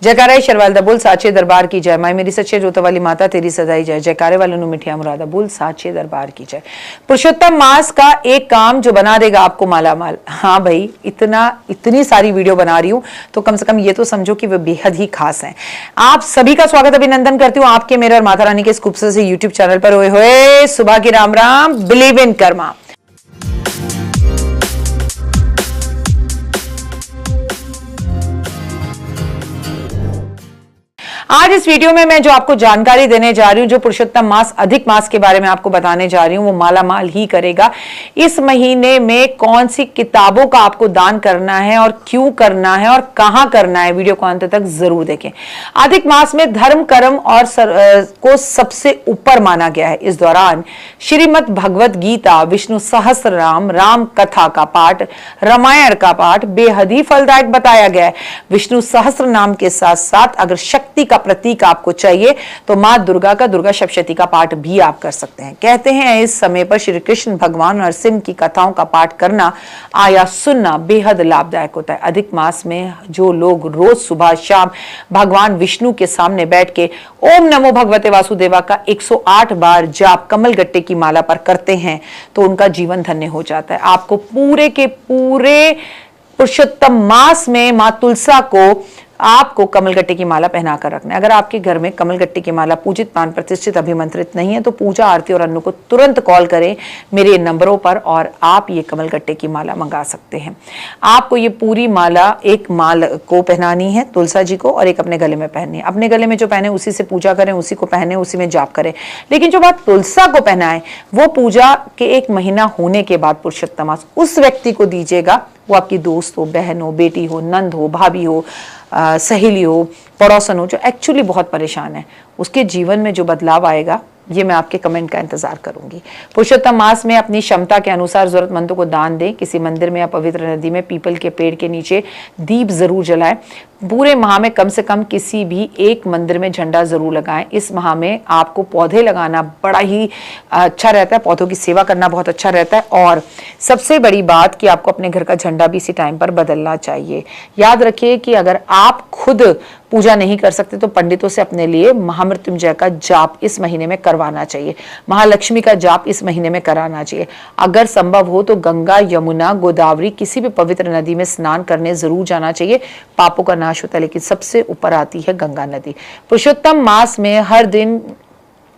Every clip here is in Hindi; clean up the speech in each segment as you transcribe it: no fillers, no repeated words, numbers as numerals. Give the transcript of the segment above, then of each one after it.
जयकारा शरवाल बोल साचे दरबार की जय। माई मेरी सच्चे जोत वाली माता तेरी सदाई जय। जयकारे वालों ने मिठिया मुरादा बोल साचे दरबार की जय। पुरुषोत्तम मास का एक काम जो बना देगा आपको माला माल। हाँ भाई, इतनी सारी वीडियो बना रही हूं तो कम से कम ये तो समझो कि वे बेहद ही खास हैं। आप सभी का स्वागत अभिनंदन करती हूँ आपके, मेरे और माता रानी के इस खूबसूरत से यूट्यूब चैनल पर। हुए हुए सुबह की राम राम, बिलीव इन कर्मा। आज इस वीडियो में मैं जो आपको जानकारी देने जा रही हूं, जो पुरुषोत्तम मास अधिक मास के बारे में आपको बताने जा रही हूं, वो माला माल ही करेगा। इस महीने में कौन सी किताबों का आपको दान करना है और क्यों करना है और कहां करना है, वीडियो को अंत तक जरूर देखें। अधिक मास में धर्म कर्म और को सबसे ऊपर माना गया है। इस दौरान श्रीमद् भगवत गीता, विष्णु सहस्त्रनाम, राम कथा का पाठ, रामायण का पाठ बेहद ही फलदायक बताया गया है। विष्णु सहस्त्रनाम के साथ साथ अगर शक्ति का प्रतीक आपको चाहिए तो मां दुर्गा का दुर्गा सप्तशती का पाठ भी आप कर सकते हैं। कहते हैं इस समय पर श्री कृष्ण भगवान नरसिंह की कथाओं का पाठ करना या सुनना बेहद लाभदायक होता है। अधिक मास में जो लोग रोज सुबह शाम भगवान विष्णु के सामने बैठ के ओम नमो भगवते वासुदेवा का 108 बार जाप कमलगट्टे की माला पर करते हैं तो उनका जीवन धन्य हो जाता है। आपको पूरे के पूरे पुरुषोत्तम मास में मां तुलसा को आपको कमलगट्टे की माला पहना कर रखना है। अगर आपके घर में कमलगट्टे की माला पूजित, प्राण प्रतिष्ठित, अभिमंत्रित नहीं है तो पूजा आरती और अन्नू को तुरंत कॉल करें मेरे नंबरों पर और आप ये कमलगट्टे की माला मंगा सकते हैं। आपको ये पूरी माला एक माल को पहनानी है तुलसा जी को और एक अपने गले में पहननी है। अपने गले में जो पहने उसी से पूजा करें, उसी को पहने, उसी में जाप करें। लेकिन जो बात तुलसा को पहनाए वो पूजा के 1 महीना होने के बाद पुरुषोत्तम मास उस व्यक्ति को दीजिएगा। वो आपकी दोस्त हो, बहन हो, बेटी हो, नंद हो, भाभी हो, सहेली हो, पड़ोसन हो, जो एक्चुअली बहुत परेशान है, उसके जीवन में जो बदलाव आएगा ये मैं आपके कमेंट का इंतजार करूंगी। पुरुषोत्तम मास में अपनी क्षमता के अनुसार जरूरतमंदों को दान दें। किसी मंदिर में या पवित्र नदी में पीपल के पेड़ के नीचे दीप जरूर जलाएं। पूरे माह में कम से कम किसी भी एक मंदिर में झंडा जरूर लगाएं। इस माह में आपको पौधे लगाना बड़ा ही अच्छा रहता है, पौधों की सेवा करना बहुत अच्छा रहता है। और सबसे बड़ी बात कि आपको अपने घर का झंडा भी इसी टाइम पर बदलना चाहिए। याद रखिए कि अगर आप खुद पूजा नहीं कर सकते तो पंडितों से अपने लिए महामृत्युंजय का जाप इस महीने में करवाना चाहिए। महालक्ष्मी का जाप इस महीने में कराना चाहिए। अगर संभव हो तो गंगा, यमुना, गोदावरी किसी भी पवित्र नदी में स्नान करने जरूर जाना चाहिए। पापों का नाश होता है, लेकिन सबसे ऊपर आती है गंगा नदी। पुरुषोत्तम मास में हर दिन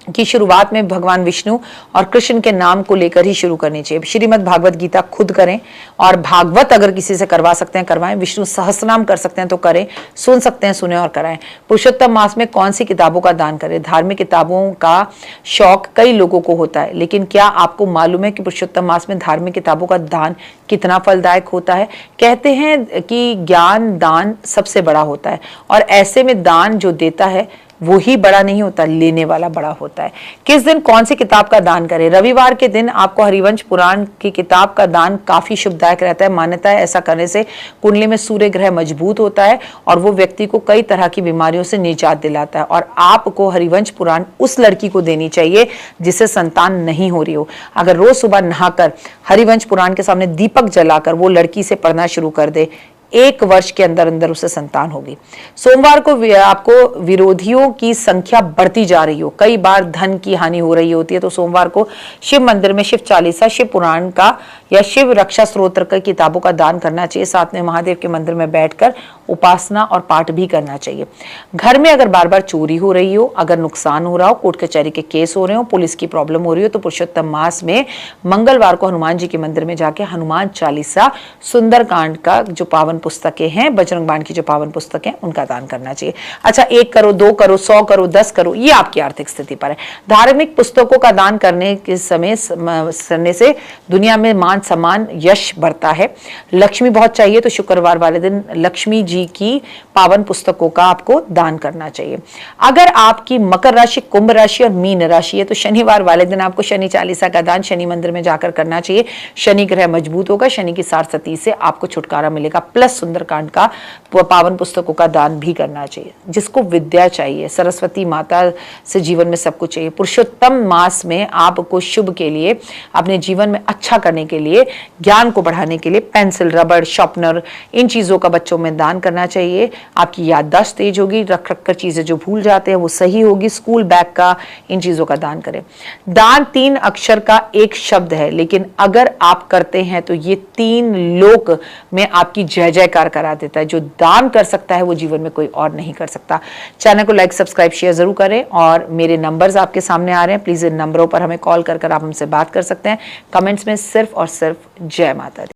की शुरुआत में भगवान विष्णु और कृष्ण के नाम को लेकर ही शुरू करनी चाहिए। श्रीमद् भागवत गीता खुद करें और भागवत अगर किसी से करवा सकते हैं करवाएं। विष्णु सहस्त्रनाम कर सकते हैं तो करें, सुन सकते हैं सुने और कराएं। पुरुषोत्तम मास में कौन सी किताबों का दान करें? धार्मिक किताबों का शौक कई लोगों को होता है, लेकिन क्या आपको मालूम है कि पुरुषोत्तम मास में धार्मिक किताबों का दान कितना फलदायक होता है? कहते हैं कि ज्ञान दान सबसे बड़ा होता है और ऐसे में दान जो देता है वो ही बड़ा नहीं होता, लेने वाला बड़ा होता है। किस दिन कौन सी किताब का दान करें? रविवार के दिन आपको हरिवंश पुराण की किताब का दान काफी शुभदायक रहता है। मान्यता है ऐसा करने से कुंडली में सूर्य ग्रह मजबूत होता है और वो व्यक्ति को कई तरह की बीमारियों से निजात दिलाता है। और आपको हरिवंश पुराण उस लड़की को देनी चाहिए जिसे संतान नहीं हो रही हो। अगर रोज सुबह नहाकर हरिवंश पुराण के सामने दीपक जलाकर वो लड़की से पढ़ना शुरू कर दे, 1 वर्ष के अंदर अंदर उसे संतान होगी। सोमवार को आपको विरोधियों की संख्या बढ़ती जा रही हो, कई बार धन की हानि हो रही होती है, तो सोमवार को शिव मंदिर में शिव चालीसा, शिव पुराण का या शिव रक्षा स्त्रोत्र की किताबों का दान करना चाहिए। साथ में महादेव के मंदिर में बैठकर उपासना और पाठ भी करना चाहिए। घर में अगर बार बार चोरी हो रही हो, अगर नुकसान हो रहा हो, कोर्ट कचहरी के केस हो रहे हो, पुलिस की प्रॉब्लम हो रही हो, तो पुरुषोत्तम मास में मंगलवार को हनुमान जी के मंदिर में जाके हनुमान चालीसा, सुंदरकांड का जो पावन पुस्तकें हैं, बजरंग बाण की जो पावन पुस्तकें, उनका दान करना चाहिए। अच्छा, 1 करो, 2 करो, 100 करो, 10 करो, ये आपकी आर्थिक स्थिति पर है। धार्मिक पुस्तकों का दान करने के समय करने से दुनिया में मान सम्मान यश बढ़ता है। लक्ष्मी बहुत चाहिए तो शुक्रवार वाले दिन लक्ष्मी जी की पावन पुस्तकों का आपको दान करना चाहिए। अगर आपकी मकर राशि, कुंभ राशि और मीन राशि है तो शनिवार वाले दिन आपको शनि चालीसा का दान शनि मंदिर में जाकर करना चाहिए। शनि ग्रह मजबूत होगा, शनि की सारसती से आपको छुटकारा मिलेगा। प्लस सुंदरकांड का पावन पुस्तकों का दान भी करना चाहिए। जिसको विद्या चाहिए, सरस्वती माता से जीवन में सब कुछ चाहिए, पुरुषोत्तम मास में आपको शुभ के लिए, अपने जीवन में अच्छा करने के लिए, ज्ञान को बढ़ाने के लिए पेंसिल, रबड़, शार्पनर, इन चीजों का बच्चों में दान करना चाहिए। आपकी याददाश्त तेज होगी, रख रख कर चीज़ें जो भूल जाते हैं वो सही होगी। स्कूल बैग का, इन चीज़ों का दान करें। दान 3 अक्षर का एक शब्द है, लेकिन अगर आप करते हैं तो ये 3 लोक में आपकी जय जयकार करा देता है। जो दान कर सकता है वो जीवन में कोई और नहीं कर सकता। चैनल को लाइक, सब्सक्राइब, शेयर जरूर करें। और मेरे नंबर्स आपके सामने आ रहे हैं, प्लीज़ इन नंबरों पर हमें कॉल कर आप हमसे बात कर सकते हैं। कमेंट्स में सिर्फ और सिर्फ जय माता दी।